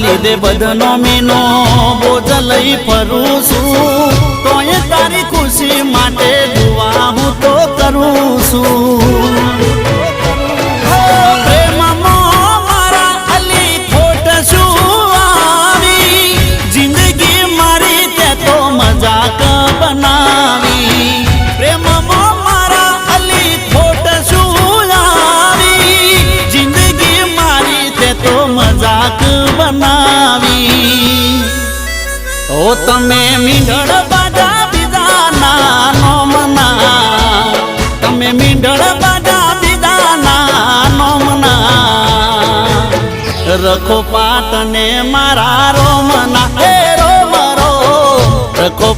લીધે બદનો મીનો બોજ લઈ ફરું છું તોય તારી ખુશી માટે દુઆ હું તો કરું છું પ્રેમમાં મારા અલી ખોટ શું આવી જિંદગી મારી તે તો મજાક બનાવી પ્રેમમાં મારા અલી ખોટ શું આવી જિંદગી મારી તે તો મજાક બનાવી ઓ તમે મીંઢળ બાજા બીજાના નોમના તમે મીંઢળ બાજા બીજાના નોમના રખો પાટને મારા રોમના હે રોમ રો રખો